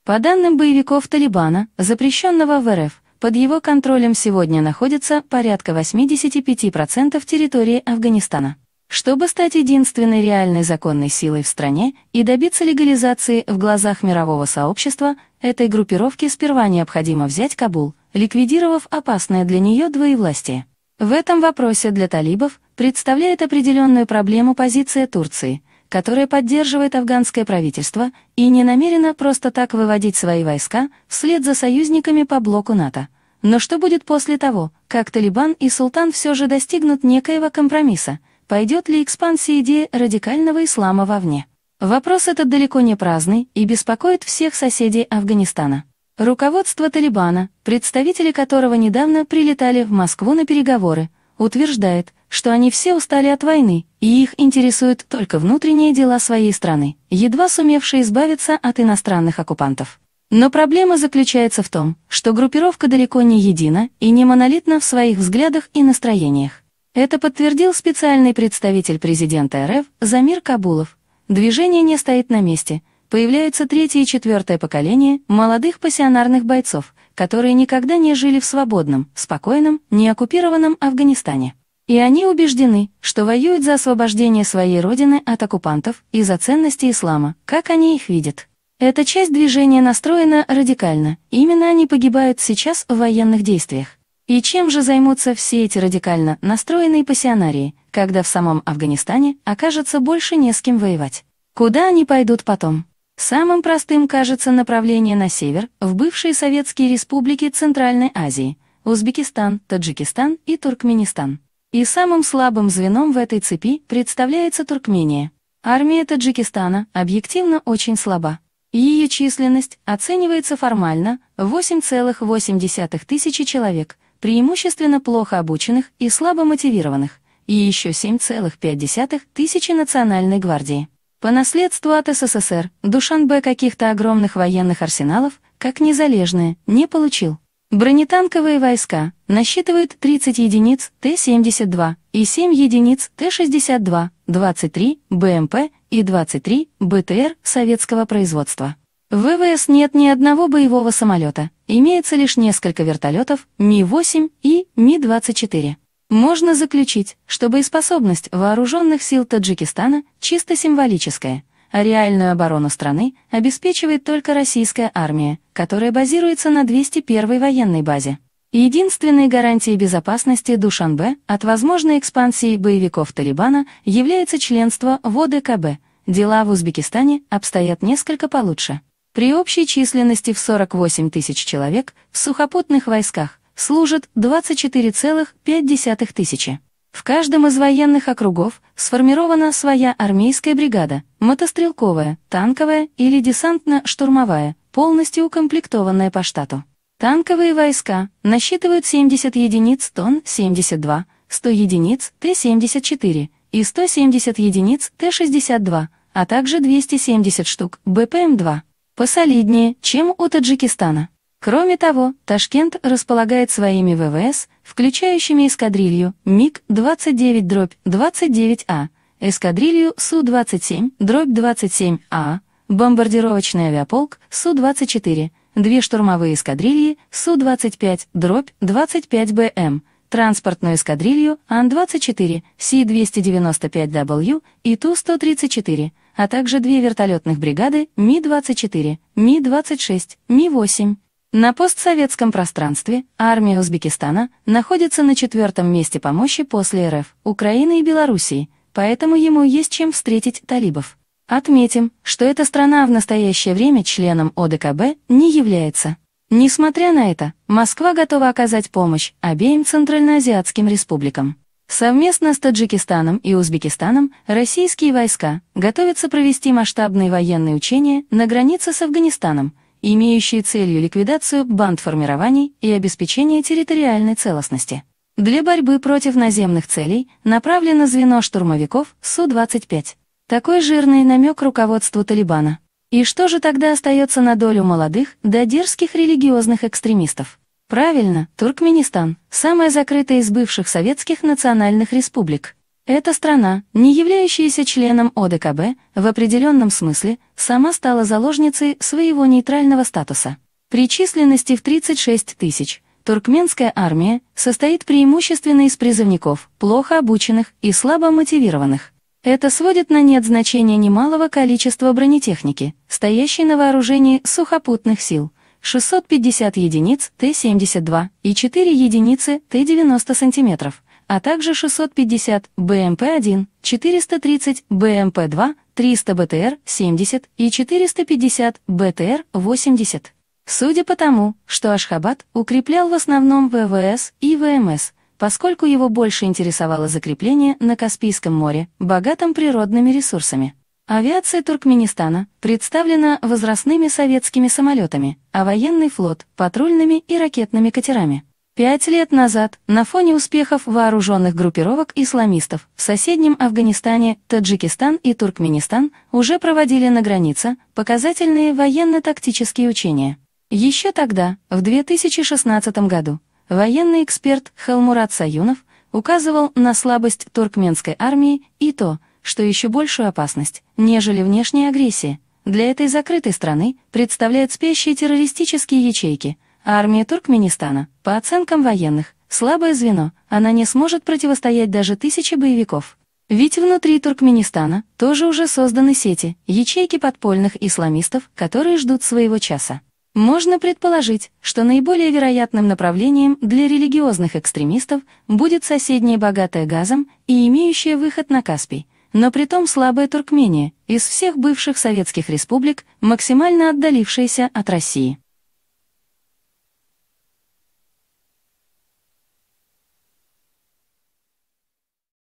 По данным боевиков Талибана, запрещенного в РФ, под его контролем сегодня находится порядка 85% территории Афганистана. Чтобы стать единственной реальной законной силой в стране и добиться легализации в глазах мирового сообщества, этой группировке сперва необходимо взять Кабул, ликвидировав опасное для нее двоевластие. В этом вопросе для талибов представляет определенную проблему позиция Турции, которая поддерживает афганское правительство и не намерена просто так выводить свои войска вслед за союзниками по блоку НАТО. Но что будет после того, как Талибан и Султан все же достигнут некоего компромисса? Пойдет ли экспансия идеи радикального ислама вовне? Вопрос этот далеко не праздный и беспокоит всех соседей Афганистана. Руководство Талибана, представители которого недавно прилетали в Москву на переговоры, утверждает, что они все устали от войны, и их интересуют только внутренние дела своей страны, едва сумевшие избавиться от иностранных оккупантов. Но проблема заключается в том, что группировка далеко не едина и не монолитна в своих взглядах и настроениях. Это подтвердил специальный представитель президента РФ Замир Кабулов. Движение не стоит на месте, появляются третье и четвертое поколение молодых пассионарных бойцов, которые никогда не жили в свободном, спокойном, неоккупированном Афганистане. И они убеждены, что воюют за освобождение своей родины от оккупантов и за ценности ислама, как они их видят. Эта часть движения настроена радикально, именно они погибают сейчас в военных действиях. И чем же займутся все эти радикально настроенные пассионарии, когда в самом Афганистане окажется больше не с кем воевать? Куда они пойдут потом? Самым простым кажется направление на север, в бывшие советские республики Центральной Азии, Узбекистан, Таджикистан и Туркменистан. И самым слабым звеном в этой цепи представляется Туркмения. Армия Таджикистана объективно очень слаба. Ее численность оценивается формально в 8,8 тысячи человек, преимущественно плохо обученных и слабо мотивированных, и еще 7,5 тысячи национальной гвардии. По наследству от СССР Душанбе каких-то огромных военных арсеналов, как незалежное, не получил. Бронетанковые войска насчитывают 30 единиц Т-72 и 7 единиц Т-62, 23 БМП и 23 БТР советского производства. В ВВС нет ни одного боевого самолета, имеется лишь несколько вертолетов Ми-8 и Ми-24. Можно заключить, что боеспособность вооруженных сил Таджикистана чисто символическая, а реальную оборону страны обеспечивает только российская армия, которая базируется на 201-й военной базе. Единственной гарантией безопасности Душанбе от возможной экспансии боевиков Талибана является членство в ОДКБ. Дела в Узбекистане обстоят несколько получше. При общей численности в 48 тысяч человек в сухопутных войсках служат 24,5 тысячи. В каждом из военных округов сформирована своя армейская бригада, мотострелковая, танковая или десантно-штурмовая, полностью укомплектованная по штату. Танковые войска насчитывают 70 единиц Тон-72, 100 единиц Т-74 и 170 единиц Т-62, а также 270 штук БПМ-2. Посолиднее, чем у Таджикистана. Кроме того, Ташкент располагает своими ВВС, включающими эскадрилью МиГ-29-29А, эскадрилью Су-27-27А, бомбардировочный авиаполк Су-24, две штурмовые эскадрильи Су-25-25БМ, транспортную эскадрилью Ан-24, Си-295W и Ту-134, а также две вертолетных бригады Ми-24, Ми-26, Ми-8. На постсоветском пространстве армия Узбекистана находится на 4-м месте по мощи после РФ, Украины и Белоруссии, поэтому ему есть чем встретить талибов. Отметим, что эта страна в настоящее время членом ОДКБ не является. Несмотря на это, Москва готова оказать помощь обеим центральноазиатским республикам. Совместно с Таджикистаном и Узбекистаном российские войска готовятся провести масштабные военные учения на границе с Афганистаном, имеющие целью ликвидацию бандформирований и обеспечение территориальной целостности. Для борьбы против наземных целей направлено звено штурмовиков Су-25. Такой жирный намек руководству Талибана. И что же тогда остается на долю молодых да дерзких религиозных экстремистов? Правильно, Туркменистан, самая закрытая из бывших советских национальных республик. Эта страна, не являющаяся членом ОДКБ, в определенном смысле, сама стала заложницей своего нейтрального статуса. При численности в 36 тысяч туркменская армия состоит преимущественно из призывников, плохо обученных и слабо мотивированных. Это сводит на нет значение немалого количества бронетехники, стоящей на вооружении сухопутных сил, 650 единиц Т-72 и 4 единицы Т-90 см, а также 650 БМП-1, 430 БМП-2, 300 БТР-70 и 450 БТР-80. Судя по тому, что Ашхабад укреплял в основном ВВС и ВМС, поскольку его больше интересовало закрепление на Каспийском море, богатым природными ресурсами. Авиация Туркменистана представлена возрастными советскими самолетами, а военный флот — патрульными и ракетными катерами. 5 лет назад, на фоне успехов вооруженных группировок исламистов в соседнем Афганистане, Таджикистан и Туркменистан уже проводили на границе показательные военно-тактические учения. Еще тогда, в 2016 году, военный эксперт Халмурат Саюнов указывал на слабость туркменской армии и то, что еще большую опасность, нежели внешняя агрессия, для этой закрытой страны представляют спящие террористические ячейки. Армия Туркменистана, по оценкам военных, слабое звено, она не сможет противостоять даже 1000 боевиков. Ведь внутри Туркменистана тоже уже созданы сети, ячейки подпольных исламистов, которые ждут своего часа. Можно предположить, что наиболее вероятным направлением для религиозных экстремистов будет соседняя богатая газом и имеющая выход на Каспий, но притом слабая Туркмения, из всех бывших советских республик, максимально отдалившаяся от России.